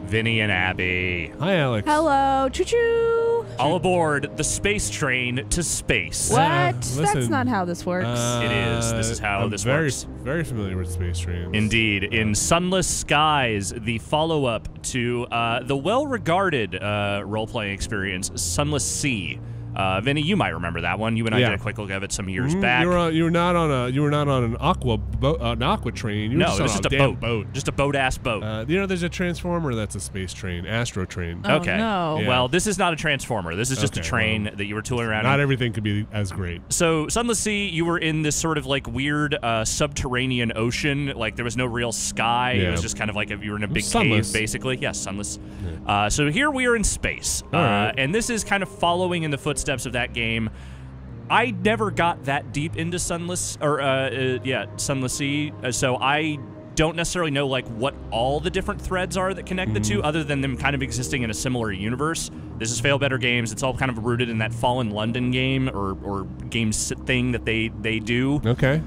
Vinny and Abby. Hi, Alex. Hello. Choo-choo. All aboard the space train to space. What? Listen, That's not how this works. It is. This is how this works. Very familiar with space trains. Indeed. In Sunless Skies, the follow-up to the well-regarded role-playing experience, Sunless Sea. Vinny, you might remember that one. You and I did a quick look at it some years back. You were not on an aqua train. You were it was just a boat. Just a boat-ass boat. There's a transformer that's a space train, Astro Train. Oh, okay. no. Yeah. Well, this is not a transformer. This is just a train that you were tooling around. Not everything could be as great. So, Sunless Sea, you were in this sort of like weird subterranean ocean. Like there was no real sky. Yeah. It was just kind of like you were in a big sunless. cave, basically. Yes, sunless. Yeah. So here we are in space, right. and this is kind of following in the footsteps of that game. I never got that deep into Sunless Sea, so I don't necessarily know like what all the different threads are that connect the two, other than them kind of existing in a similar universe. This is Fail Better Games. It's all kind of rooted in that Fallen London game or games thing that they do. Okay.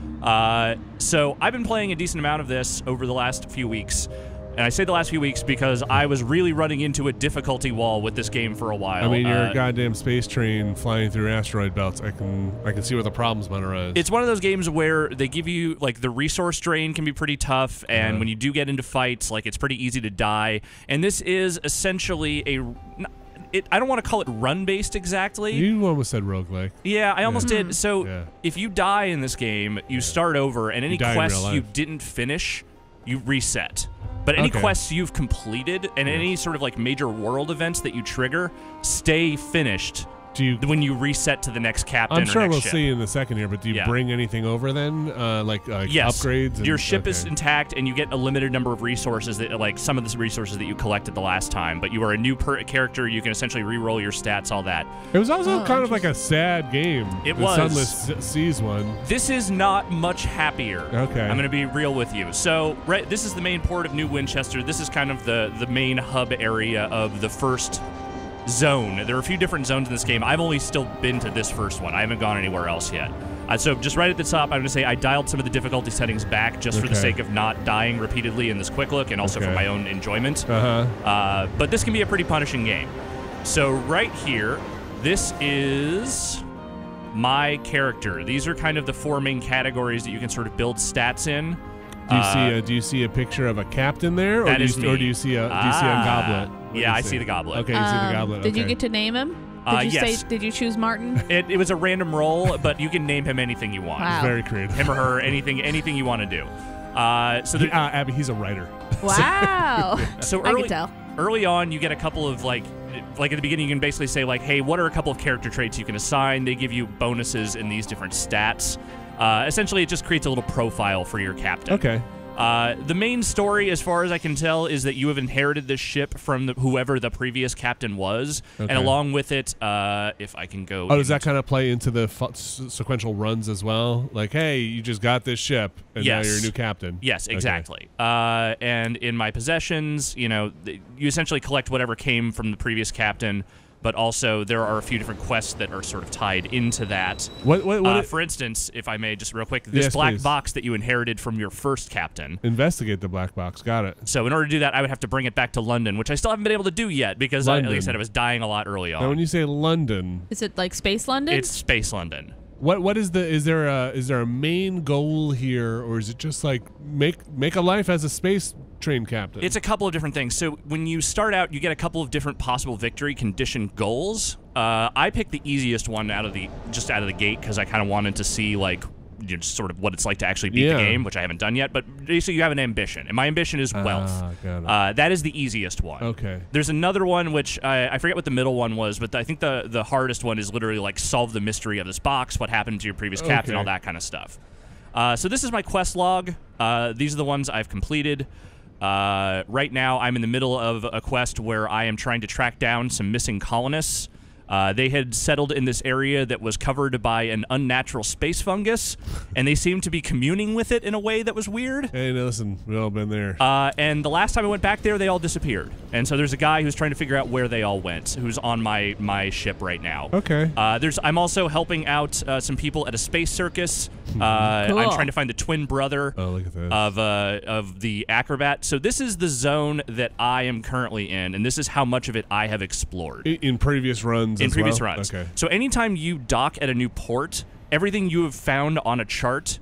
So I've been playing a decent amount of this over the last few weeks. And I say the last few weeks because I was really running into a difficulty wall with this game for a while. I mean, you're a goddamn space train flying through asteroid belts. I can see where the problems might arise. It's one of those games where they give you, like, the resource drain can be pretty tough, and when you do get into fights, like, it's pretty easy to die. And this is essentially I don't want to call it run-based exactly. You almost said roguelike. Yeah, I almost did. So if you die in this game, you start over, and any quests you didn't finish, you reset. But any quests you've completed and any sort of like major world events that you trigger stay finished when you reset to the next captain. I'm sure we'll ship. see in a second here, but do you bring anything over then? Yes. Upgrades? Your ship is intact, and you get a limited number of resources, that, like some of the resources that you collected the last time. But you are a new character. You can essentially re-roll your stats, all that. It was also kind of like a sad game. It the was. Sunless Seas one. This is not much happier. Okay. I'm going to be real with you. So, this is the main port of New Winchester. This is kind of the main hub area of the first zone. There are a few different zones in this game. I've only still been to this first one. I haven't gone anywhere else yet. So just right at the top, I'm going to say I dialed some of the difficulty settings back just for the sake of not dying repeatedly in this quick look and also for my own enjoyment. But this can be a pretty punishing game. So right here, this is my character. These are kind of the four main categories that you can sort of build stats in. Do you see a picture of a captain there, or do you see a goblet? Yeah, I see the goblet. Okay, you see the goblet. Did you get to name him? Yes. Did you choose Martin? It was a random roll, but you can name him anything you want. Wow. It's very creative. Him or her, anything you want to do. Abby, he's a writer. Wow. So I can tell. Early on, you get a couple of like at the beginning, you can basically say like, hey, what are a couple of character traits you can assign? They give you bonuses in these different stats. Essentially, it just creates a little profile for your captain. Okay. The main story, as far as I can tell, is that you have inherited this ship from whoever the previous captain was, and along with it, if I can go... Oh, does that kind of play into the sequential runs as well? Like, hey, you just got this ship, and now you're a new captain. Yes, exactly. And in my possessions, you essentially collect whatever came from the previous captain, but also there are a few different quests that are sort of tied into that. For instance, if I may, just real quick, this black box that you inherited from your first captain. Investigate the black box. Got it. So in order to do that, I would have to bring it back to London, which I still haven't been able to do yet because, like I said, I was dying a lot early on. Now, when you say London, is it like Space London? It's Space London. What is there a main goal here, or is it just like make a life as a space train captain? It's a couple of different things. So when you start out, you get a couple of different possible victory condition goals. I picked the easiest one out of the gate because I kind of wanted to see like just sort of what it's like to actually beat the game, which I haven't done yet. But basically, you have an ambition, and my ambition is wealth. That is the easiest one. Okay. There's another one which I forget what the middle one was, but I think the hardest one is literally like solve the mystery of this box, what happened to your previous captain, all that kind of stuff. So this is my quest log. These are the ones I've completed. Right now, I'm in the middle of a quest where I am trying to track down some missing colonists. They had settled in this area that was covered by an unnatural space fungus, and they seemed to be communing with it in a way that was weird. Hey, listen, we've all been there. And the last time I went back there, they all disappeared. And so there's a guy who's trying to figure out where they all went, who's on my ship right now. Okay. I'm also helping out some people at a space circus. Cool. I'm trying to find the twin brother look at this. of the acrobat. So this is the zone that I am currently in, and this is how much of it I have explored. In previous runs In as previous well? runs. Okay. So anytime you dock at a new port, everything you have found on a chart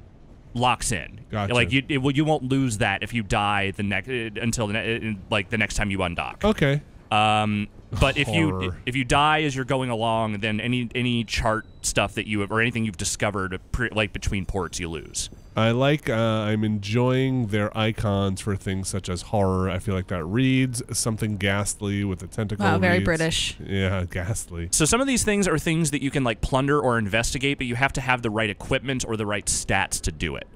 locks in. Gotcha. Like you won't lose that if you die until the next time you undock. Okay. But if Horror. you die as you're going along, then any chart stuff that you have or anything you've discovered like between ports, you lose. I'm enjoying their icons for things such as horror. I feel like that reads something ghastly with a tentacle. Wow, very reads. British. Yeah, ghastly. So some of these things are things that you can like plunder or investigate, but you have to have the right equipment or the right stats to do it.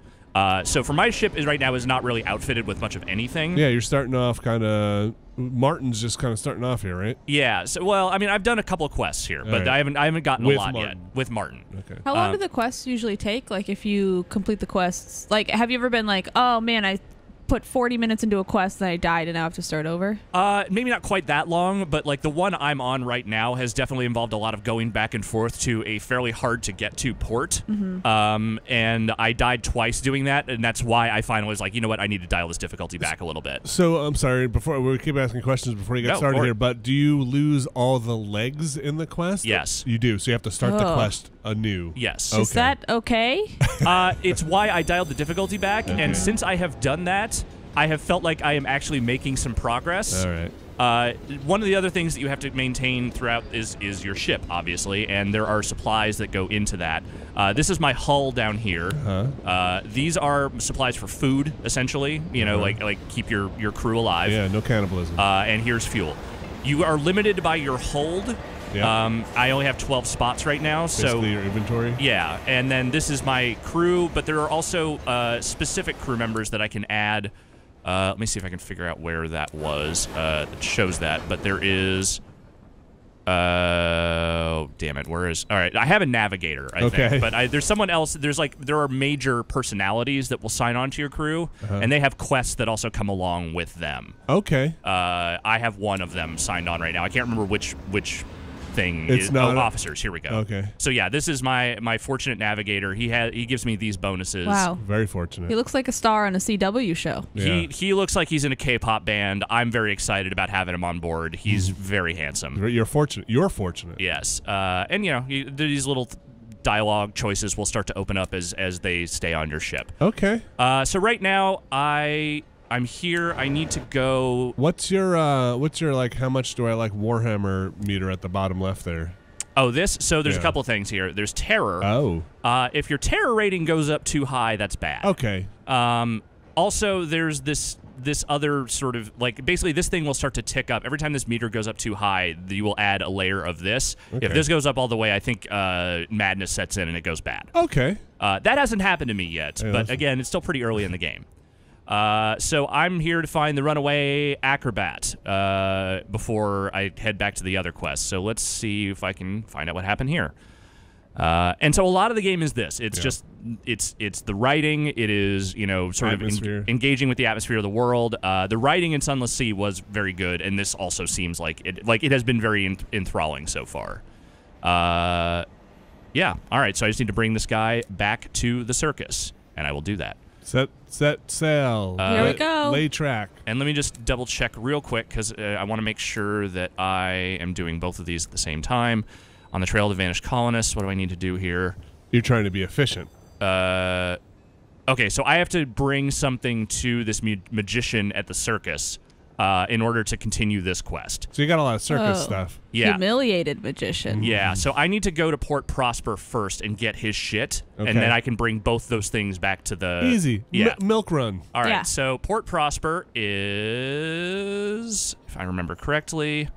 So for my ship right now is not really outfitted with much of anything. Yeah, you're starting off kind of. Martin's just kind of starting off here, right? Yeah. So well, I mean, I've done a couple of quests here, but right. I haven't gotten With a lot Martin. yet with Martin. Okay. How long do the quests usually take? Like, if you complete the quests, like, have you ever been like, oh man, I put 40 minutes into a quest and I died and now I have to start over? Maybe not quite that long, but like the one I'm on right now has definitely involved a lot of going back and forth to a fairly hard to get to port. And I died twice doing that, and that's why I finally was like, you know what, I need to dial this difficulty back a little bit. So I'm sorry. Before we keep asking questions before you get No, started or- here, but do you lose all the legs in the quest? Yes. You do. So you have to start the Oh. quest anew. Yes. Okay. Is that okay? It's why I dialed the difficulty back, and since I have done that, I have felt like I am actually making some progress. All right. One of the other things that you have to maintain throughout is your ship, obviously, and there are supplies that go into that. This is my hull down here. These are supplies for food, essentially. You know, like keep your crew alive. Yeah, no cannibalism. And here's fuel. You are limited by your hold. Yeah. I only have 12 spots right now, so Basically your inventory. yeah. And then this is my crew, but there are also specific crew members that I can add. Let me see if I can figure out where that was. It shows that, but there is. Oh, damn it! Where is? All right, I have a navigator, I think, but there's someone else. There are major personalities that will sign on to your crew, and they have quests that also come along with them. Okay. I have one of them signed on right now. I can't remember which thing. It's not officers. Here we go. Okay. So yeah, this is my fortunate navigator. He gives me these bonuses. Wow. Very fortunate. He looks like a star on a CW show. Yeah. He looks like he's in a K-pop band. I'm very excited about having him on board. He's very handsome. You're fortunate. You're fortunate. Yes. And you know, these little dialogue choices will start to open up as they stay on your ship. Okay. So right now I'm here. I need to go. What's your like? How much do I like Warhammer meter at the bottom left there? Oh, this. So there's a Yeah. couple of things here. There's terror. Oh. If your terror rating goes up too high, that's bad. Okay. Also, there's this other sort of like basically this thing will start to tick up every time this meter goes up too high. You will add a layer of this. Okay. If this goes up all the way, I think madness sets in and it goes bad. Okay. That hasn't happened to me yet, Hey, but listen. again, it's still pretty early in the game. So I'm here to find the runaway acrobat before I head back to the other quest. So let's see if I can find out what happened here. And so a lot of the game is this. It's just it's the writing. It is, you know, sort Atmosphere. of engaging with the atmosphere of the world. The writing in Sunless Sea was very good, and this also seems like it has been very enthralling so far. Yeah. All right. So I just need to bring this guy back to the circus, and I will do that. Set sail. Here we go. Lay track. And let me just double check real quick because I want to make sure that I am doing both of these at the same time. On the trail to vanished colonists, what do I need to do here? You're trying to be efficient. Okay, so I have to bring something to this magician at the circus in order to continue this quest. So you got a lot of circus stuff. Yeah. Humiliated magician. Yeah, so I need to go to Port Prosper first and get his shit, Okay. and then I can bring both those things back to the... Easy. Yeah. Milk run. All right, Yeah. so Port Prosper is, if I remember correctly,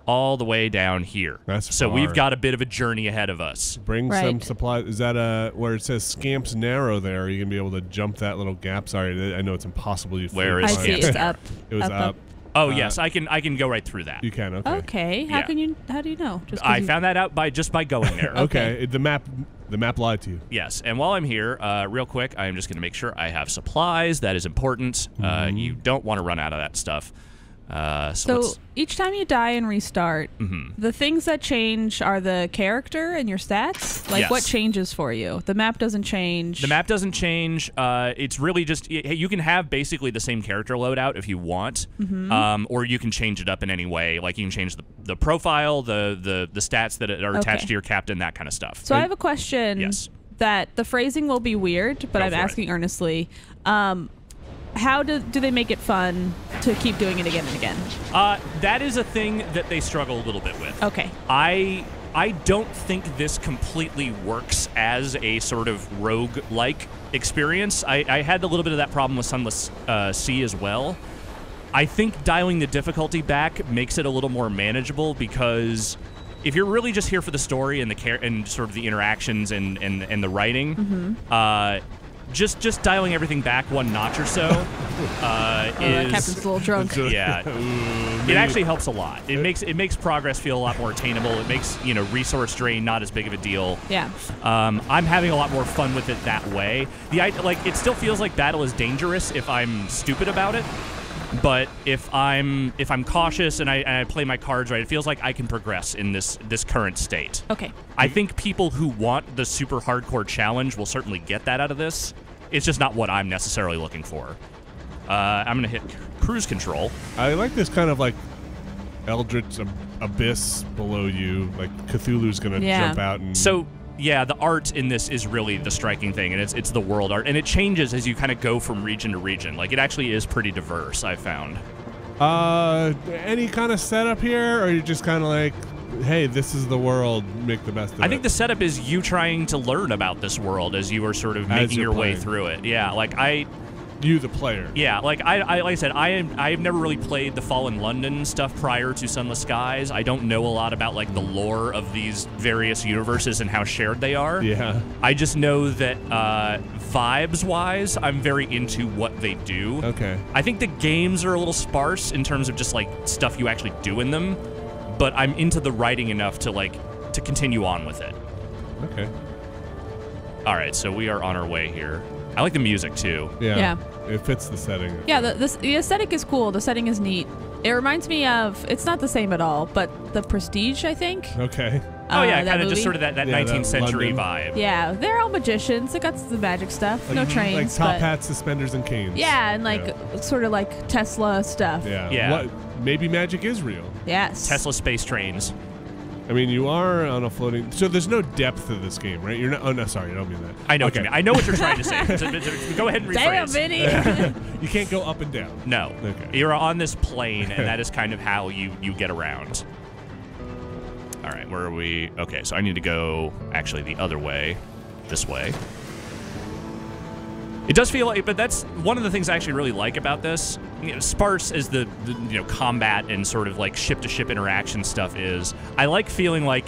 all the way down here. That's so far. we've got a bit of a journey ahead of us. Bring some Right. supplies. Is that where it says Scamp's Narrow there? Are you going to be able to jump that little gap? Sorry, I know it's impossible. Where is I Scamp's see. It's Narrow? up. It was up. Oh yes, I can go right through that. You can. Okay. Okay. Yeah. How do you know? Just 'cause I you- found that out by going there. Okay. The map lied to you. Yes, and while I'm here, real quick, I am just going to make sure I have supplies. That is important. You don't want to run out of that stuff. So each time you die and restart, the things that change are the character and your stats? Like, Yes. what changes for you? The map doesn't change. The map doesn't change. It's really just you can have basically the same character loadout if you want, or you can change it up in any way. Like you can change the profile, the stats that are attached to your captain, that kind of stuff. So I have a question. Yes. That the phrasing will be weird, but Go I'm for it. asking earnestly. How do they make it fun to keep doing it again and again? That is a thing that they struggle a little bit with. Okay. I don't think this completely works as a sort of rogue-like experience. I had a little bit of that problem with Sunless Sea as well. I think dialing the difficulty back makes it a little more manageable because if you're really just here for the story and and sort of the interactions and the writing, just dialing everything back one notch or so is Captain's a little drunk. yeah. It actually helps a lot. It makes progress feel a lot more attainable. It makes resource drain not as big of a deal. Yeah. I'm having a lot more fun with it that way. It still feels like battle is dangerous if I'm stupid about it. But if I'm cautious and I play my cards right, it feels like I can progress in this current state. Okay. I think people who want the super hardcore challenge will certainly get that out of this. It's just not what I'm necessarily looking for. I'm going to hit cruise control. I like this kind of like eldritch abyss below you. Like Cthulhu's going to jump out and... So, yeah, the art in this is really the striking thing, and it's the world art. And it changes as you kind of go from region to region. Like, it actually is pretty diverse, I've found. Any kind of setup here, or are you just kind of like, hey, this is the world, make the best of it? I think the setup is you trying to learn about this world as you are sort of making your way through it. Yeah, you, the player. Yeah, like I said, I've never really played the Fallen London stuff prior to Sunless Skies. I don't know a lot about like the lore of these various universes and how shared they are. Yeah. I just know that vibes-wise, I'm very into what they do. Okay. I think the games are a little sparse in terms of just like stuff you actually do in them, but I'm into the writing enough to continue on with it. Okay. All right, so we are on our way here. I like the music too. Yeah. It fits the setting. Yeah, the aesthetic is cool. The setting is neat. It reminds me of, it's not the same at all, but The Prestige, I think. Okay. Oh yeah, that kind of just movie. sort of that Yeah, 19th century London. vibe. Yeah, they're all magicians. They got the magic stuff. Like, No trains. Like top but hats, suspenders, and canes. Yeah, and like sort of like Tesla stuff. Yeah. Yeah. Maybe magic is real. Yes. Tesla space trains. I mean, you are on a floating... So there's no depth to this game, right? You're not... Oh, no, sorry. I don't mean that. I know Okay. what you mean. I know what you're trying to say. Go ahead and rephrase. Damn, Vinny. You can't go up and down. No. Okay. You're on this plane, and that is kind of how you get around. All right, where are we? Okay, so I need to go actually the other way, this way. It does feel like, but that's one of the things I actually really like about this. Sparse as the combat and sort of like ship-to-ship interaction stuff is. I like feeling like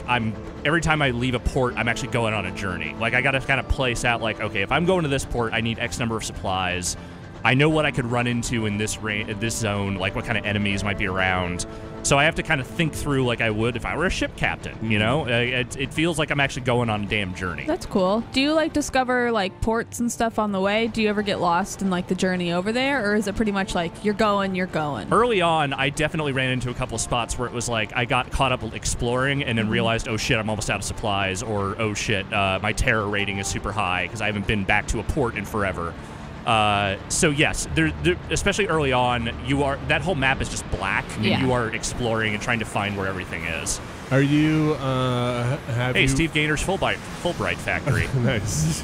every time I leave a port, I'm actually going on a journey. Like I got to kind of place out like, okay, if I'm going to this port, I need X number of supplies. I know what I could run into in this zone, like what kind of enemies might be around. So I have to kind of think through like I would if I were a ship captain, you know? It feels like I'm actually going on a damn journey. That's cool. Do you like discover like ports and stuff on the way? Do you ever get lost in like the journey over there, or is it pretty much like you're going? Early on, I definitely ran into a couple of spots where it was like I got caught up exploring and then realized, oh shit, I'm almost out of supplies, or oh shit, my terror rating is super high because I haven't been back to a port in forever. So yes, there, especially early on, that whole map is just black, and you are exploring and trying to find where everything is. Are you? Steve Gainer's Fulbright factory. Nice.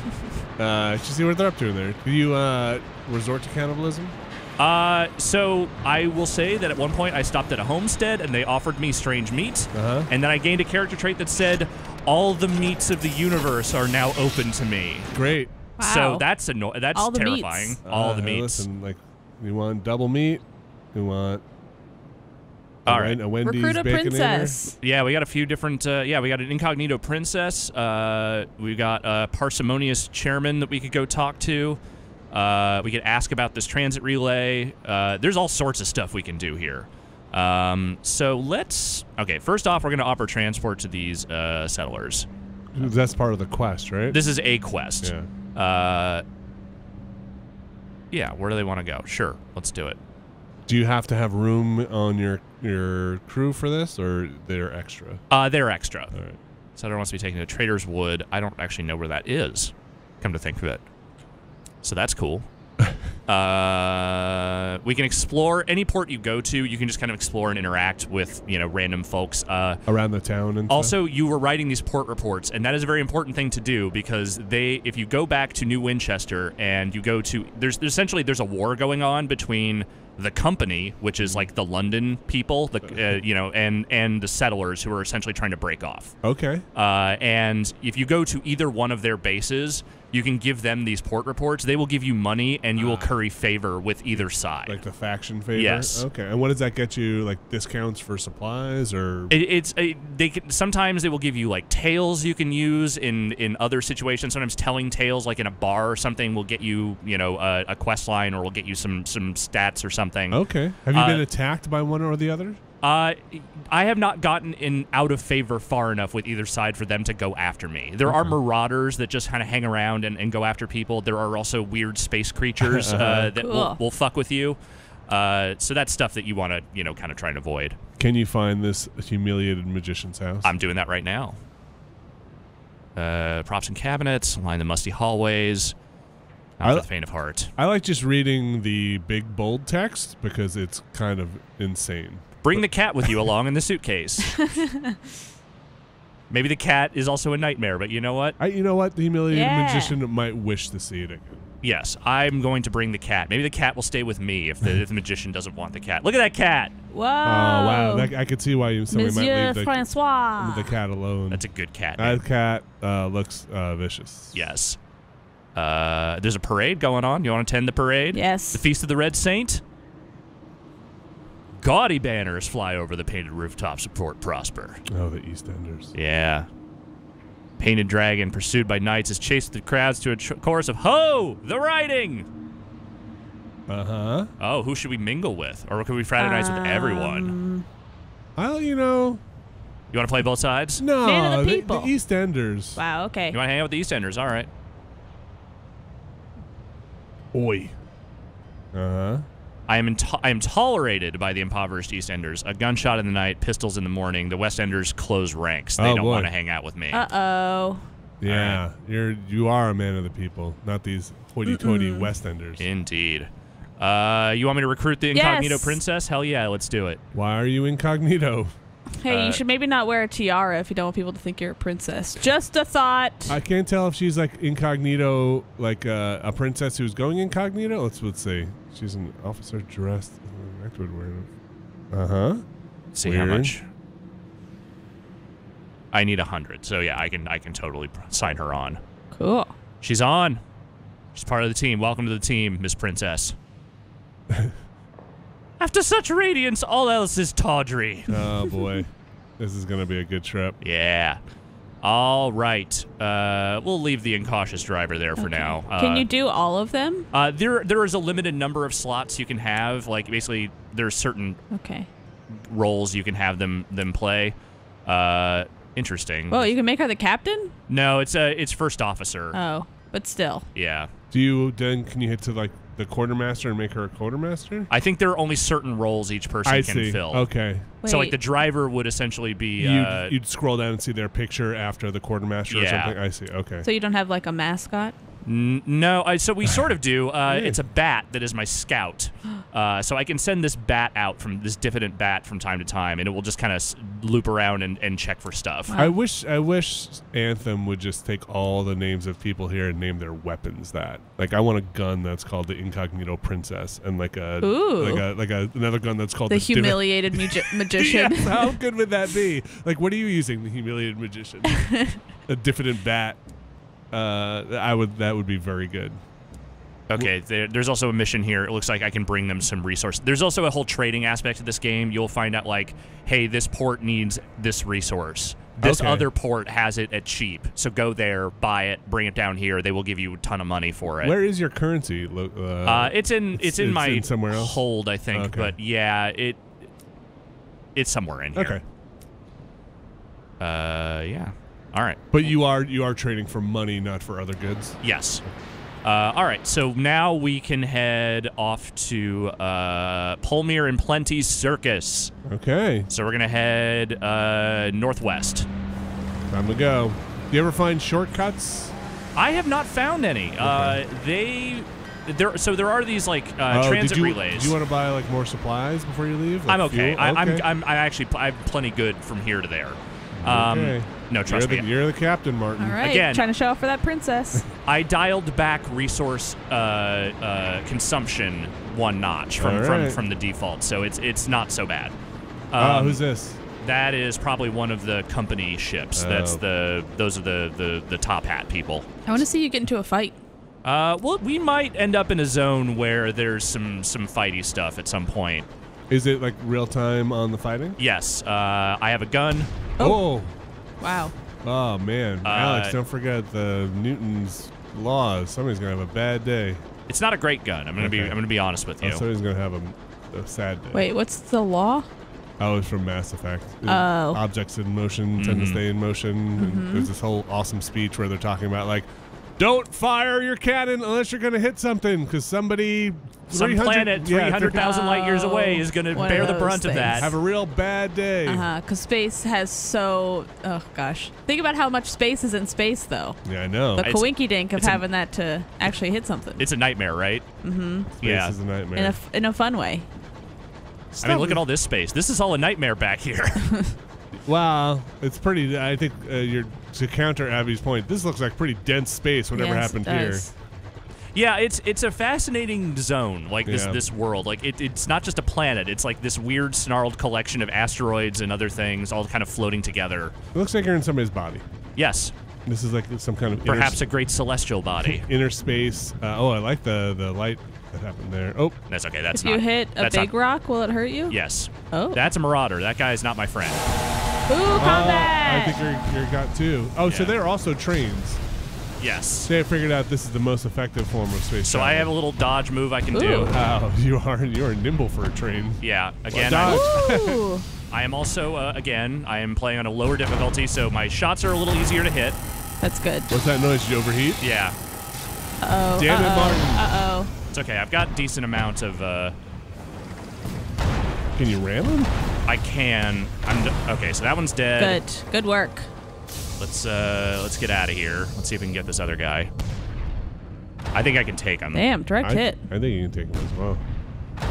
Should see what they're up to in there. Do you resort to cannibalism? So I will say that at one point I stopped at a Homestead and they offered me strange meat, and then I gained a character trait that said, "All the meats of the universe are now open to me." Great. Wow. So that's All the terrifying. meats. All the meats. Listen, like, we want double meat. We want. All right. A Wendy's Recruit a Baconator. princess. Yeah, we got a few different. We got an incognito princess. We got a parsimonious chairman that we could go talk to. We can ask about this transit relay. There's all sorts of stuff we can do here. So let's... Okay, first off, we're going to offer transport to these settlers. That's part of the quest, right? This is a quest. Yeah. Yeah, where do they want to go? Sure, let's do it. Do you have to have room on your crew for this, or they're extra? They're extra. All right. Settler wants to be taken to Trader's Wood. I don't actually know where that is, come to think of it. So that's cool. We can explore any port you go to. You can just kind of explore and interact with, random folks around the town. And also, you were writing these port reports, and that is a very important thing to do because if you go back to New Winchester and you go to there's a war going on between the company, which is like the London people, and the settlers who are essentially trying to break off. Okay. And if you go to either one of their bases, you can give them these port reports. They will give you money, and you will curry favor with either side. Like the faction favor? Yes. Okay. And what does that get you? Like discounts for supplies, or sometimes they will give you like tales you can use in other situations. Sometimes telling tales, like in a bar or something, will get you a quest line, or will get you some stats or something. Okay. Have you been attacked by one or the other? I have not gotten out of favor far enough with either side for them to go after me. There are marauders that just kind of hang around and go after people. There are also weird space creatures that will fuck with you. So that's stuff that you want to, kind of try and avoid. Can you find this humiliated magician's house? I'm doing that right now. Props and cabinets, line the musty hallways. Not for the faint of heart. I like just reading the big bold text because it's kind of insane. Bring the cat with you along in the suitcase. Maybe the cat is also a nightmare, but you know what? The humiliated magician might wish to see it again. Yes, I'm going to bring the cat. Maybe the cat will stay with me if the magician doesn't want the cat. Look at that cat! Whoa! Oh, wow. I could see why somebody might leave Francois. the cat alone. That's a good cat. That cat looks vicious. Yes. There's a parade going on. You want to attend the parade? Yes. The Feast of the Red Saint? Gaudy banners fly over the painted rooftops of Port Prosper. Oh, the EastEnders. Yeah. Painted dragon pursued by knights is chased through the crowds to a chorus of "Ho! The riding!" Uh-huh. Oh, who should we mingle with? Or could we fraternize with everyone? Well, You want to play both sides? No, Man of the people. The EastEnders. Wow, okay. You want to hang out with the EastEnders? All right. Oi. Uh-huh. I am tolerated by the impoverished EastEnders. A gunshot in the night, pistols in the morning. The Westenders close ranks. They don't want to hang out with me. Uh-oh. Yeah, you are a man of the people, not these hoity-toity Westenders. Indeed. You want me to recruit the incognito princess? Hell yeah, let's do it. Why are you incognito? Hey, you should maybe not wear a tiara if you don't want people to think you're a princess. Just a thought. I can't tell if she's like incognito, like a princess who's going incognito. Let's see. She's an officer dressed. Uh-huh. See how much. I need 100. So yeah, I can totally sign her on. Cool. She's on. She's part of the team. Welcome to the team, Miss Princess. After such radiance, all else is tawdry. Oh, boy. This is going to be a good trip. Yeah. All right. We'll leave the incautious driver there for now. Can you do all of them? There is a limited number of slots you can have. Like, basically, there's certain roles you can have them play. Interesting. Oh, you can make her the captain? No, it's first officer. Oh, but still. Yeah. Can you hit to, like, the quartermaster and make her a quartermaster? I think there are only certain roles each person can fill. Okay. Wait. So, like, the driver would essentially be... You'd scroll down and see their picture after the quartermaster or something? I see. Okay. So you don't have, like, a mascot? No, so we sort of do. It's a bat that is my scout. So I can send this bat out from this diffident bat from time to time, and it will just kind of loop around and check for stuff. Wow. I wish Anthem would just take all the names of people here and name their weapons that. Like, I want a gun that's called the Incognito Princess, and like another gun that's called the humiliated magician. Yes, how good would that be? Like, what are you using? The humiliated magician. A diffident bat. That would be very good. Okay, there's also a mission here. It looks like I can bring them some resources. There's also a whole trading aspect to this game. You'll find out, like, hey, this port needs this resource. This other port has it at cheap. So go there, buy it, bring it down here. They will give you a ton of money for it. Where is your currency? It's in my somewhere else? hold, I think. Okay. But yeah, it's somewhere in here. Okay. Yeah. All right. But you are trading for money, not for other goods? Yes. All right, so now we can head off to Polmir and Plenty's Circus. Okay. So we're going to head northwest. Time to go. Do you ever find shortcuts? I have not found any. Okay. There are these, like, transit relays. Do you want to buy, like, more supplies before you leave? Like I'm okay. fuel? Okay. I'm plenty good from here to there. Okay. No, trust me. You're the captain, Martin. All right, Again, trying to show off for that princess. I dialed back resource consumption one notch from the default, so it's not so bad. Who's this? That is probably one of the company ships. Those are the top hat people. I want to see you get into a fight. Well, we might end up in a zone where there's some fighty stuff at some point. Is it like real time on the fighting? Yes, I have a gun. Oh. Wow. Oh man, Alex, don't forget the Newton's laws. Somebody's gonna have a bad day. It's not a great gun. I'm gonna be honest with you. Somebody's gonna have a sad day. Wait, what's the law? Oh, it's from Mass Effect. Oh. Objects in motion tend to stay in motion. And there's this whole awesome speech where they're talking about, like, don't fire your cannon unless you're going to hit something, because some planet 300,000 light years away is going to bear the brunt of that. Have a real bad day. Because space has oh gosh. Think about how much space is in space, though. Yeah, I know. The coinky-dink of having that to actually hit something. It's a nightmare, right? Mm-hmm. Space is a nightmare. In a fun way. I mean, look at all this space. This is all a nightmare back here. Wow, it's pretty. I think to counter Abby's point, this looks like pretty dense space. Whatever happened here. Yeah, it's a fascinating zone, like this world. Like it's not just a planet. It's like this weird snarled collection of asteroids and other things all kind of floating together. It looks like you're in somebody's body. Yes. This is like some kind of perhaps a great celestial body. Inner space. I like the light that happened there. Oh, that's okay. That's if you hit a big rock, will it hurt you? Yes. Oh. That's a marauder. That guy is not my friend. Ooh, combat! I think you're got two. Oh, so they're also trains. Yes. They figured out this is the most effective form of space travel. I have a little dodge move I can do. Wow, you are nimble for a train. Yeah. Again, dodge. I am also I am playing on a lower difficulty, so my shots are a little easier to hit. That's good. What's that noise? Did you overheat? Yeah. Uh-oh. Damn it, Martin. Uh-oh. It's okay. I've got decent amount of. Can you ram him? I can. Okay, so that one's dead. Good work. Let's get out of here. Let's see if we can get this other guy. I think I can take him. Damn, direct hit. I think you can take him as well.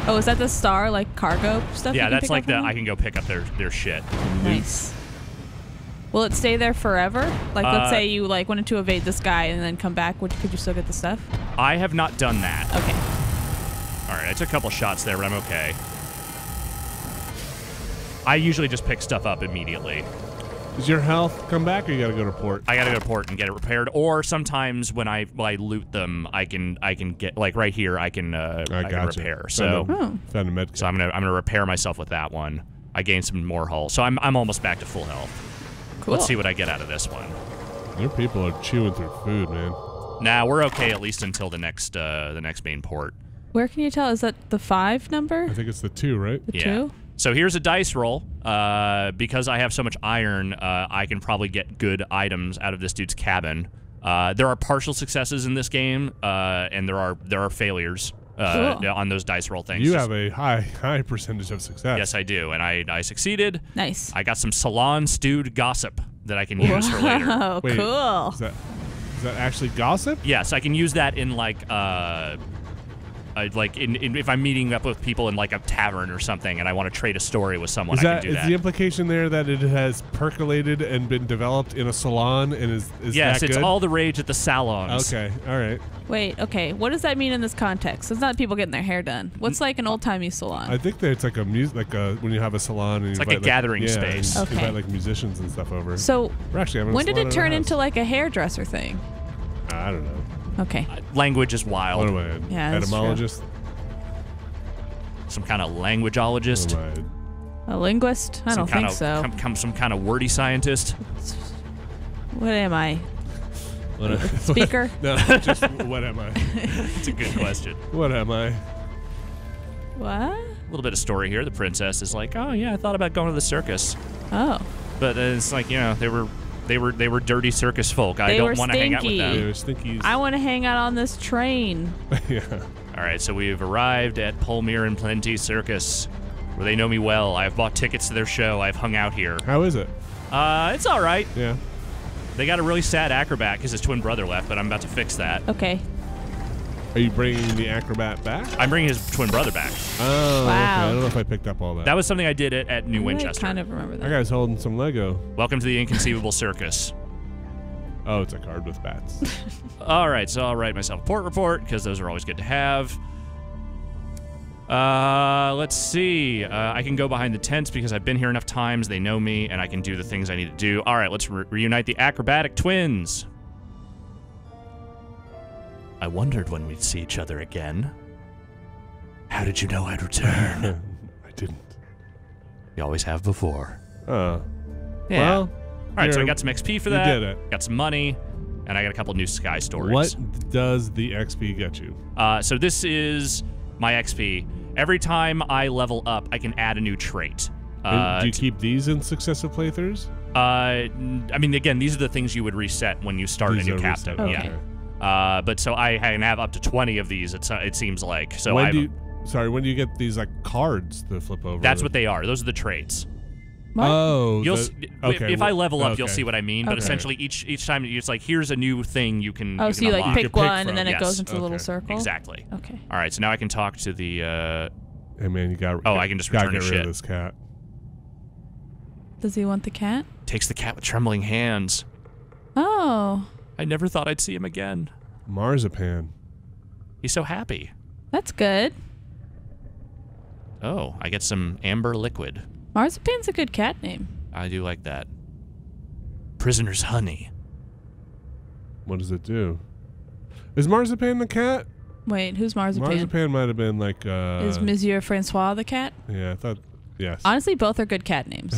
Oh, is that the star, like cargo stuff? Yeah, that's like I can go pick up their shit. Nice. Will it stay there forever? Like, let's say you like wanted to evade this guy and then come back. Could you still get the stuff? I have not done that. Okay. All right, I took a couple shots there, but I'm okay. I usually just pick stuff up immediately. Does your health come back, or you gotta go to port? I gotta go to port and get it repaired. Or sometimes when I loot them, I can get, like right here, I can repair. So found a med kit. So I'm gonna repair myself with that one. I gained some more hull, so I'm almost back to full health. Cool. Let's see what I get out of this one. Your people are chewing through food, man. Nah, we're okay at least until the next main port. Where can you tell? Is that the 5 number? I think it's the 2, right? The 2? So here's a dice roll. Because I have so much iron, I can probably get good items out of this dude's cabin. There are partial successes in this game, and there are failures on those dice roll things. You have a high percentage of success. Yes, I do, and I succeeded. Nice. I got some salon stewed gossip that I can use for later. Oh, cool. Is that actually gossip? Yes, I can use that in like if I'm meeting up with people in like a tavern or something and I want to trade a story with someone, I can do that. Is the implication there that it has percolated and been developed in a salon and is yes, that good? It's all the rage at the salons. Okay, all right. Wait, okay. What does that mean in this context? It's not people getting their hair done. What's like an old-timey salon? I think that it's like when you have a salon and it's you like invite, a gathering space. You invite like musicians and stuff over. So we're actually having when did it turn into like a hairdresser thing? I don't know. Okay. Language is wild. What am I? An Yeah, that's etymologist? Some kind of languageologist. What am A linguist? I don't think so. Some kind of wordy scientist. What am I? I? Speaker? No, just what am I? It's a good question. What am I? What? A little bit of story here. The princess is like, oh yeah, I thought about going to the circus, Oh. but it's like, you know, they were dirty circus folk. I They don't were want to hang out with stinky. They them. were stinkies. I want to hang out on this train. Yeah. All right, so we've arrived at Polmere and Plenty Circus, where they know me well. I've bought tickets to their show. I've hung out here. How is it? It's all right. Yeah. They got a really sad acrobat because his twin brother left, but I'm about to fix that. Okay. Are you bringing the acrobat back? I'm bringing his twin brother back. Oh, Wow. okay. I don't know if I picked up all that. That was something I did at New Winchester. I kind of remember That that. guy's holding some Lego. Welcome to the Inconceivable Circus. Oh, it's a card with bats. All right, so I'll write myself a port report because those are always good to have. Let's see. I can go behind the tents because I've been here enough times. They know me, and I can do the things I need to do. All right, let's reunite the acrobatic twins. I wondered when we'd see each other again. How did you know I'd return? I didn't. You always have before. Oh. Yeah. Well, All right, so I you're- got some XP for you that. did it. Got some money, and I got a couple new Sky stories. what does the XP get you? So this is my XP. Every time I level up, I can add a new trait. And do you keep these in successive playthroughs? I mean, again, these are the things you would reset when you start These a new are captain. reset, Yeah. okay. But so I can have up to 20 of these. It seems like. So when I. do you get these like cards to flip over? That's what they are. Those are the traits. What? Oh, You'll okay. if I level up, you'll okay. see what I mean. But Okay. essentially, each time it's like here's a new thing you can. Oh, you so can you like unlock. pick pick one from. and then it Yes. goes into a little Okay. circle? Exactly. Okay. All right, so now I can talk to the. Hey man, you got. Oh, I can just gotta return get his rid shit. of this cat. Does he want the cat? Takes the cat with trembling hands. Oh, I never thought I'd see him again. Marzipan. He's so happy. that's good. Oh, I get some amber liquid. Marzipan's a good cat name. I do like that. Prisoner's honey. What does it do? Is Marzipan the cat? Wait, who's Marzipan? Marzipan might have been like. Is Monsieur Francois the cat? Yeah, I thought. Yes. Honestly, both are good cat names.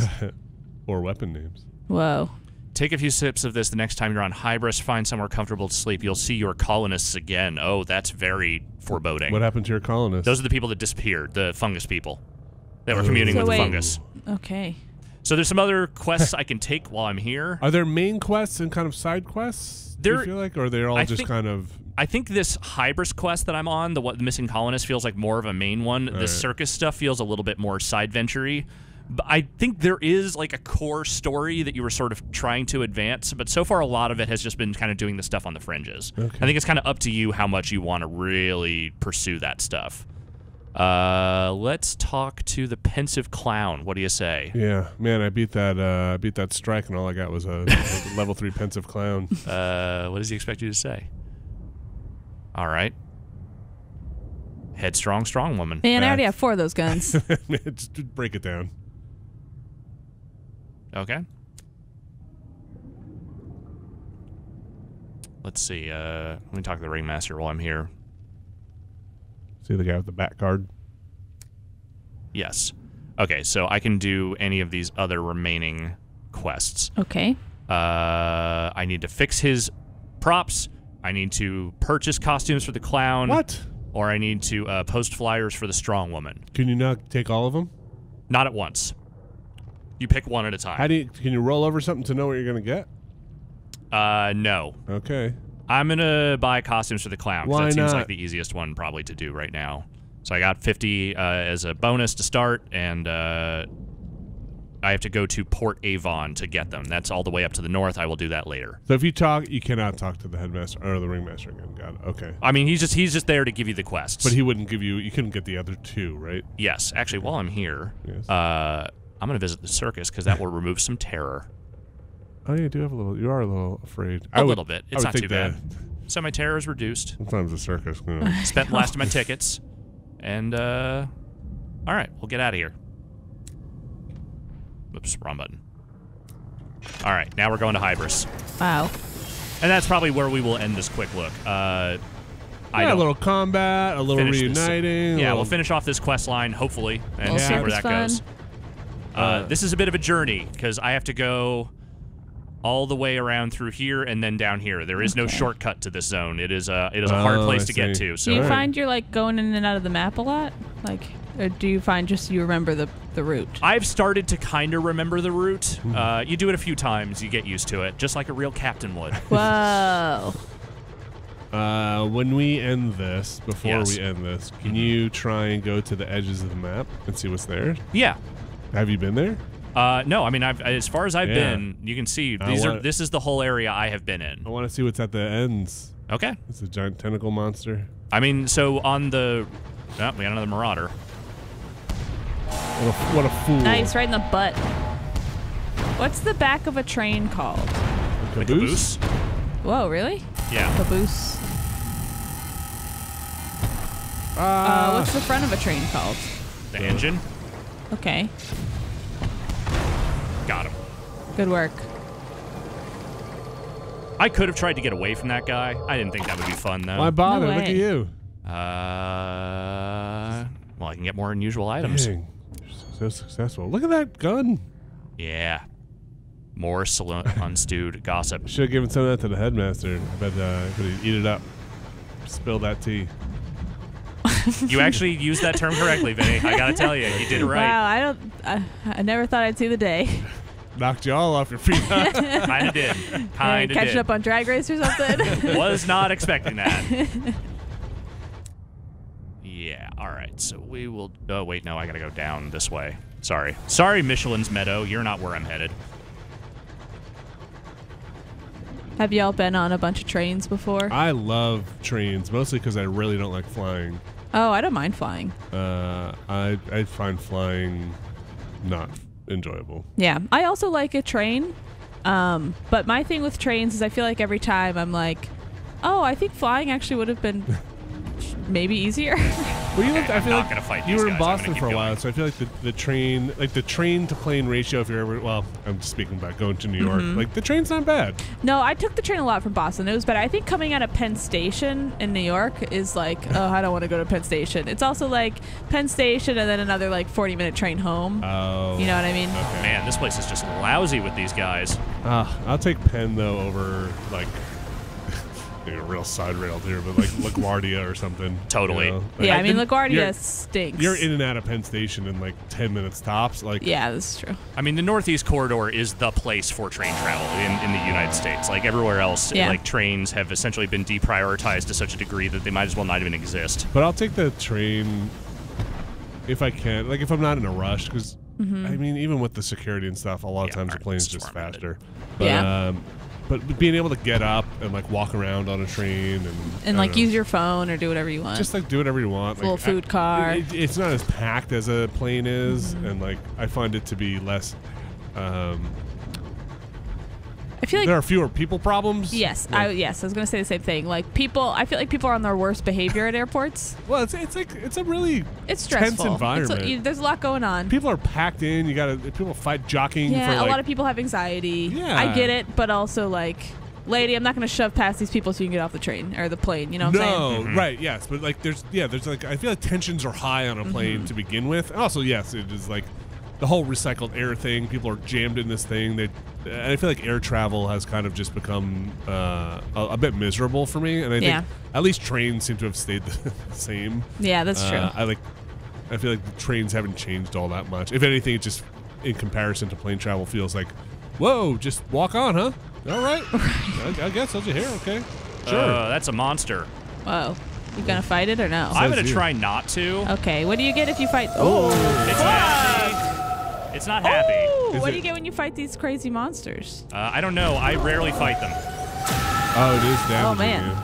Or weapon names. Whoa. Take a few sips of this the next time you're on Hybris. Find somewhere comfortable to sleep. You'll see your colonists again. Oh, that's very foreboding. What happened to your colonists? Those are the people that disappeared, the fungus people that were communing So with wait. the fungus. Okay. So there's some other quests I can take while I'm here. Are there main quests and kind of side quests? Do There- you feel like, or they're all I just think- kind of? I think this Hybris quest that I'm on, the missing colonist, feels like more of a main one. The right. circus stuff feels a little bit more side venture-y. But I think there is like a core story that you were sort of trying to advance, but so far a lot of it has just been kind of doing the stuff on the fringes. Okay. I think it's kind of up to you how much you want to really pursue that stuff. Let's talk to the pensive clown. What do you say? Yeah, man, I beat that strike, and all I got was a level 3 pensive clown. What does he expect you to say? All right. Headstrong, strong woman. Man, I already That's- have 4 of those guns. Just break it down. Okay. Let's see. Let me talk to the ringmaster while I'm here. See the guy with the bat card? Yes. Okay, so I can do any of these other remaining quests. Okay. I need to fix his props. I need to purchase costumes for the clown. What? Or I need to post flyers for the strong woman. Can you not take all of them? Not at once. You pick one at a time. Can you roll over something to know what you're gonna get? No. Okay. I'm gonna buy costumes for the clown. 'Cause Why that seems not? like the easiest one probably to do right now. So I got 50 as a bonus to start, and I have to go to Port Avon to get them. That's all the way up to the north. I will do that later. So if you talk, you cannot talk to the headmaster or the ringmaster again. Got it. Okay. I mean, he's just there to give you the quests. But he wouldn't give you. You couldn't get the other 2, right? Yes, actually, while I'm here, Yes. I'm gonna visit the circus because that will remove some terror. Oh, yeah, you do have a little. You are a little afraid. A little bit. I It's would not too think bad. that So my terror is reduced. Sometimes the circus. You know. Spent the last of my tickets, and all right, we'll get out of here. Oops, wrong button. All right, now we're going to Hybris. Wow. And that's probably where we will end this quick look. A little combat, a little reuniting. We'll finish off this quest line, hopefully, and We'll see where that fun. goes. This is a bit of a journey, because I have to go all the way around through here and then down here. There is no shortcut to this zone. It is a hard place to get to. So do you find you're like going in and out of the map a lot? Like, or do you find just you remember the route? I've started to kind of remember the route. You do it a few times, you get used to it, just like a real captain would. Whoa. When we end this, can you try and go to the edges of the map and see what's there? Yeah. Have you been there? No, I mean, as far as I've been, you can see this is the whole area I have been in. I want to see what's at the ends. Okay. It's a giant tentacle monster. I mean, so on the... Oh, we got another marauder. What a fool. Nice, right in the butt. What's the back of a train called? A caboose? Whoa, really? Yeah. Caboose. What's the front of a train called? The engine? Okay. Got him. Good work. I could have tried to get away from that guy. I didn't think that would be fun, though. Why bother? No Look at you. Well, I can get more unusual items. Dang. So successful. Look at that gun. Yeah. More unstewed gossip. Should have given some of that to the headmaster, but could he eat it up? Spill that tea. You actually used that term correctly, Vinny. I gotta tell you, you did it right. Wow, I never thought I'd see the day. Knocked you all off your feet. Kinda did. Kinda did. Catching up on Drag Race or something? Was not expecting that. Yeah, alright, so we will... Oh, wait, no, I gotta go down this way. Sorry. Sorry, Michelin's Meadow. You're not where I'm headed. Have y'all been on a bunch of trains before? I love trains, mostly because I really don't like flying. Oh, I don't mind flying. I find flying not enjoyable. Yeah, I also like a train, but my thing with trains is I feel like every time I'm like, oh, I think flying actually would have been maybe easier. Well, I feel like you were in Boston for a while, so I feel like the train to plane ratio, if you're ever, well, I'm just speaking about going to New York, like the train's not bad. No, I took the train a lot from Boston. It was better. I think coming out of Penn Station in New York is like, oh, I don't want to go to Penn Station. It's also like Penn Station and then another like 40-minute train home. Oh. You know what I mean? Okay. Man, this place is just lousy with these guys. I'll take Penn, though, over, like, a real side rail here, but like LaGuardia or something. Totally. You know? Yeah, I mean, LaGuardia stinks. You're in and out of Penn Station in like 10 minutes tops. Like, yeah, that's true. I mean, the Northeast Corridor is the place for train travel in the United States. Like everywhere else, like trains have essentially been deprioritized to such a degree that they might as well not even exist. But I'll take the train if I can. Like if I'm not in a rush, because I mean, even with the security and stuff, a lot of times the plane's just faster. But, but being able to get up and like walk around on a train and like use your phone or do whatever you want. Just like do whatever you want. Little like, food car. It's not as packed as a plane is, and like I find it to be less. I feel like there are fewer people problems. Yes, like, I was gonna say the same thing. Like people, I feel like people are on their worst behavior at airports. Well, it's a really stressful tense environment. There's a lot going on. People are packed in. People fight jockeying. Yeah, for, like, a lot of people have anxiety. Yeah, I get it, but also like, lady, I'm not gonna shove past these people so you can get off the train or the plane. You know what I'm saying? Right? Yes, but like there's like I feel like tensions are high on a plane to begin with. And also, yes, it is like the whole recycled air thing. People are jammed in this thing. I feel like air travel has kind of just become a bit miserable for me, and I think at least trains seem to have stayed the same. Yeah, that's true. I feel like the trains haven't changed all that much. If anything, it just in comparison to plane travel feels like, whoa, just walk on, huh? All right, I guess over here. Okay, sure. That's a monster. Whoa. You gonna fight it or no? I'm gonna try not to. Okay, what do you get if you fight? Oh, it's happy. It's not happy. What do you get when you fight these crazy monsters? I don't know. I rarely fight them. Oh, it is damaging. Oh man. You.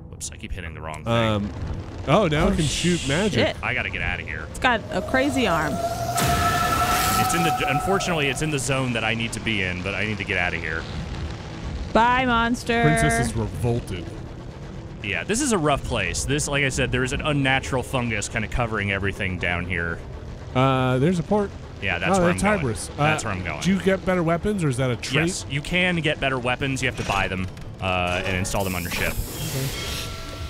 Whoops, I keep hitting the wrong thing. Now it can shoot magic. Shit. I gotta get out of here. It's got a crazy arm. Unfortunately, it's in the zone that I need to be in, but I need to get out of here. Bye, monster. Princess is revolted. Yeah, this is a rough place. This, like I said, there is an unnatural fungus kind of covering everything down here. There's a port. Yeah, that's where I'm going. Hybris. That's where I'm going. Do you get better weapons, or is that a trait? Yes, you can get better weapons. You have to buy them and install them on your ship. Okay.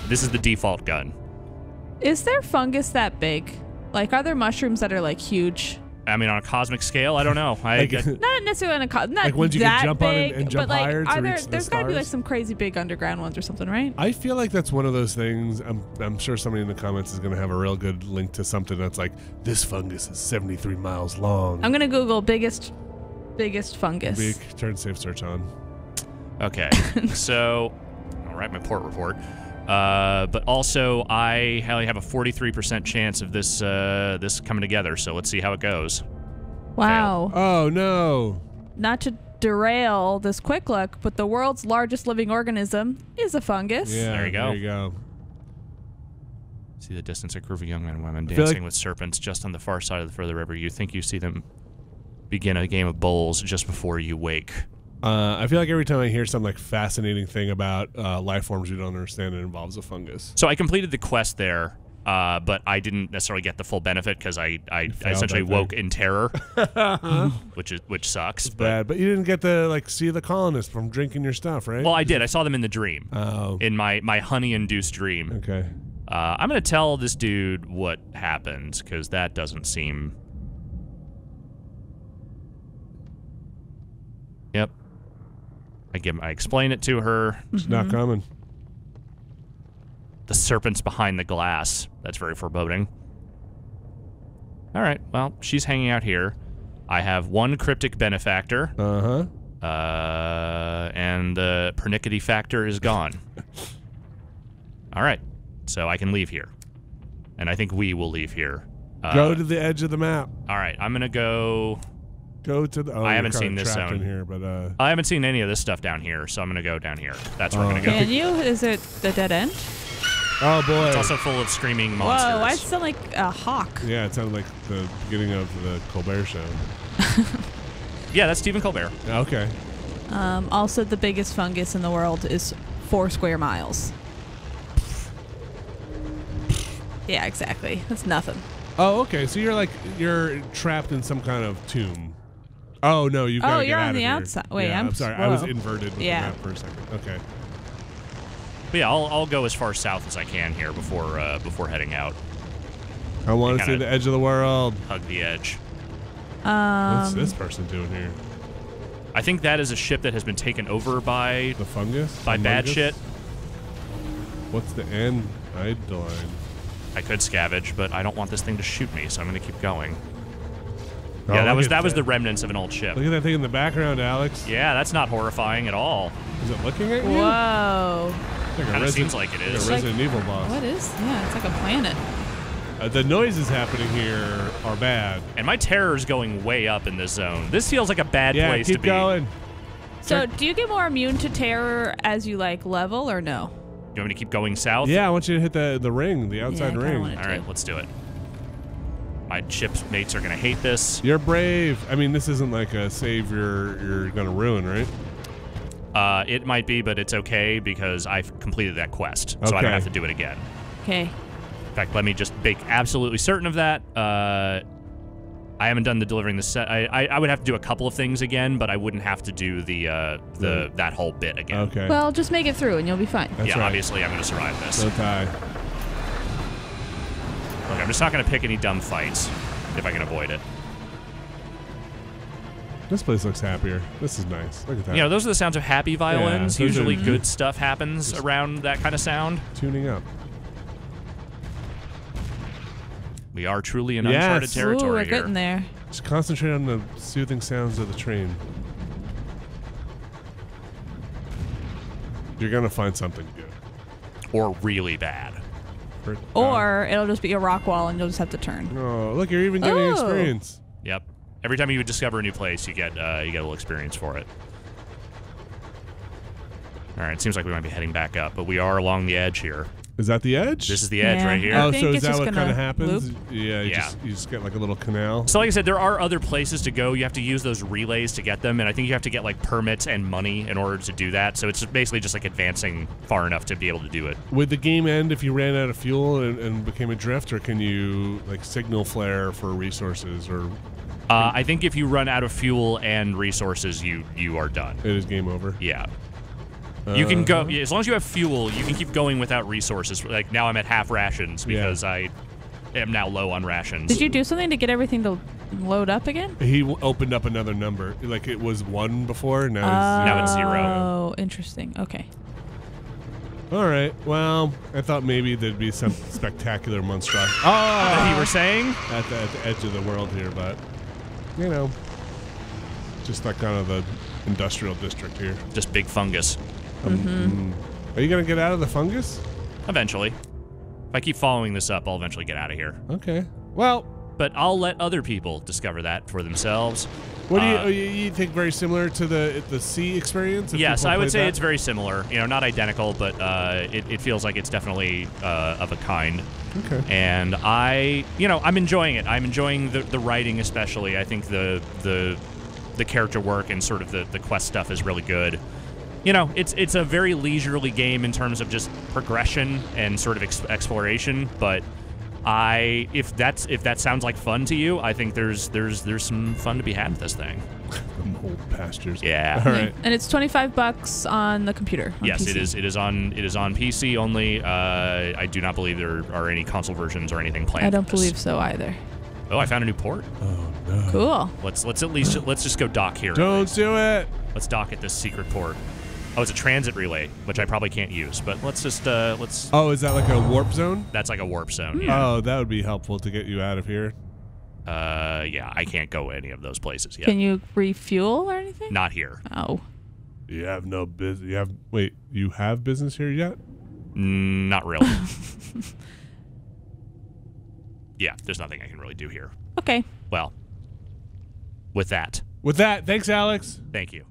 This is the default gun. Is there fungus that big? Like, are there mushrooms that are like huge? I mean, on a cosmic scale, I don't know. Not necessarily on a not like ones you that can jump big, on and jump but like, higher to reach there's the got to be stars? like some crazy big underground ones or something, right? I feel like that's one of those things. I'm sure somebody in the comments is going to have a real good link to something that's like, this fungus is 73 miles long. I'm gonna Google biggest fungus. Big turn safe search on. Okay, so I'll write my port report. But also, I only have a 43% chance of this this coming together. So let's see how it goes. Wow. Oh no! Not to derail this quick look, but the world's largest living organism is a fungus. Yeah, There you go. There you go. See the distance a group of young men and women feel dancing like- with serpents just on the far side of the further river. You think you see them begin a game of bowls just before you wake. I feel like every time I hear some like fascinating thing about life forms we don't understand, it involves a fungus. So I completed the quest there, but I didn't necessarily get the full benefit because I essentially that woke thing. in terror, which sucks. But Bad, but you didn't get to like see the colonists from drinking your stuff, right? well, I did. I saw them in the dream, Oh. in my honey-induced dream. Okay. I'm gonna tell this dude what happened because that doesn't seem. Yep. I explain it to her. It's not coming. The serpent's behind the glass. That's very foreboding. All right. Well, she's hanging out here. I have one cryptic benefactor. And the pernickety factor is gone. All right. So I can leave here. And I think we will leave here. Go to the edge of the map. All right. I'm going to go... Go to the. Oh, I you're haven't kinda seen this trapped zone. in here, but I haven't seen any of this stuff down here, so I'm going to go down here. That's where I'm going to go. Can you? Is it the dead end? oh boy. It's also full of screaming monsters. Whoa, I sound like a hawk. Yeah, it sounded like the beginning of the Colbert Show. Yeah, that's Stephen Colbert. Okay. Also, the biggest fungus in the world is 4 square miles. Yeah, exactly. That's nothing. Oh, okay. So you're trapped in some kind of tomb. Oh no, you've got to get you're out on of the here. outside. Wait, yeah, I'm sorry. whoa. I was inverted with Yeah. the map for a second. Okay. But yeah, I'll go as far south as I can here before heading out. I want to see kinda- the edge of the world. Hug the edge. What's this person doing here? I think that is a ship that has been taken over by The fungus? by The bad fungus? shit. What's the end? Line. I could scavenge, but I don't want this thing to shoot me, so I'm going to keep going. Oh, Yeah, look that at was the remnants of an old ship. Look at that thing in the background, Alex. Yeah, that's not horrifying at all. Is it looking at you? Whoa. Like a Kind of Resident- seems like it like is. a Resident Evil boss. What is? Yeah, it's like a planet. The noises happening here are bad. And my terror is going way up in this zone. This feels like a bad Yeah, place keep to be. going. So, do you get more immune to terror as you like level or no? You want me to keep going south? Yeah, I want you to hit the ring, the outside I kinda ring. wanna- All right, let's do it. My ship's mates are going to hate this. You're brave. I mean, this isn't like a save you're gonna ruin, right? It might be, but it's okay because I've completed that quest, so I Okay. don't have to do it again. Okay. In fact, let me just make absolutely certain of that. I haven't done the delivering the set. I would have to do a couple of things again, but I wouldn't have to do the that whole bit again. Okay. Well, just make it through and you'll be fine. That's yeah, right. obviously I'm going to survive this. No tie. Look, I'm just not going to pick any dumb fights if I can avoid it. This place looks happier. This is nice. Look at that. You know, those are the sounds of happy violins. those are- Usually good stuff happens around that kind of sound. Tuning up. We are truly in Yes. uncharted Ooh, territory we're here. getting there. Just concentrate on the soothing sounds of the train. You're gonna find something good. Or really bad. Or it'll just be a rock wall and you'll just have to turn. Oh, look! You're even getting Oh. experience. Yep. Every time you discover a new place, you get a little experience for it. All right, it seems like we might be heading back up, but we are along the edge here. Is that the edge? This is the edge Yeah. right here. I Oh, think so is it's that just what gonna kind of happens? loop. Yeah, Yeah. you just get like a little canal. So like I said, there are other places to go. You have to use those relays to get them, and I think you have to get like permits and money in order to do that. So it's basically just like advancing far enough to be able to do it. Would the game end if you ran out of fuel and became adrift, or can you like signal flare for resources or I think if you run out of fuel and resources, you are done. It is game over. Yeah. You can go, as long as you have fuel, you can keep going without resources. Like, now I'm at half rations because I am now low on rations. Did you do something to get everything to load up again? He opened up another number. Like, it was 1 before, now it's 0. Oh, interesting. Okay. All right. Well, I thought maybe there'd be some spectacular monstrosity. That you were saying? At the edge of the world here, but, you know, just like kind of the industrial district here. Just big fungus. Are you going to get out of the fungus? Eventually. If I keep following this up, I'll eventually get out of here. Okay. Well, but I'll let other people discover that for themselves. What do you think? Very similar to the sea experience? Yes, I would say it's very similar. You know, not identical, but it feels like it's definitely of a kind. Okay. And I'm enjoying it. I'm enjoying the writing, especially. I think the character work and sort of the quest stuff is really good. You know, it's a very leisurely game in terms of just progression and sort of exploration, but if that sounds like fun to you, I think there's some fun to be had with this thing. The old pastures. Yeah. All right. And it's $25 on the computer. Yes, PC. it is on PC only. I do not believe there are any console versions or anything planned. I don't believe so either. Oh, I found a new port. Oh no. Cool. Let's at least let's just go dock here. Don't do it. Let's dock at this secret port. Oh, it's a transit relay, which I probably can't use, but let's just let's. Oh, is that like a warp zone? That's like a warp zone. Yeah. Oh, that would be helpful to get you out of here. Yeah, I can't go any of those places yet. Can you refuel or anything? Not here. Oh. You have no business. You have business here yet? Not really. Yeah, there's nothing I can really do here. Okay. Well, with that. Thanks, Alex. Thank you.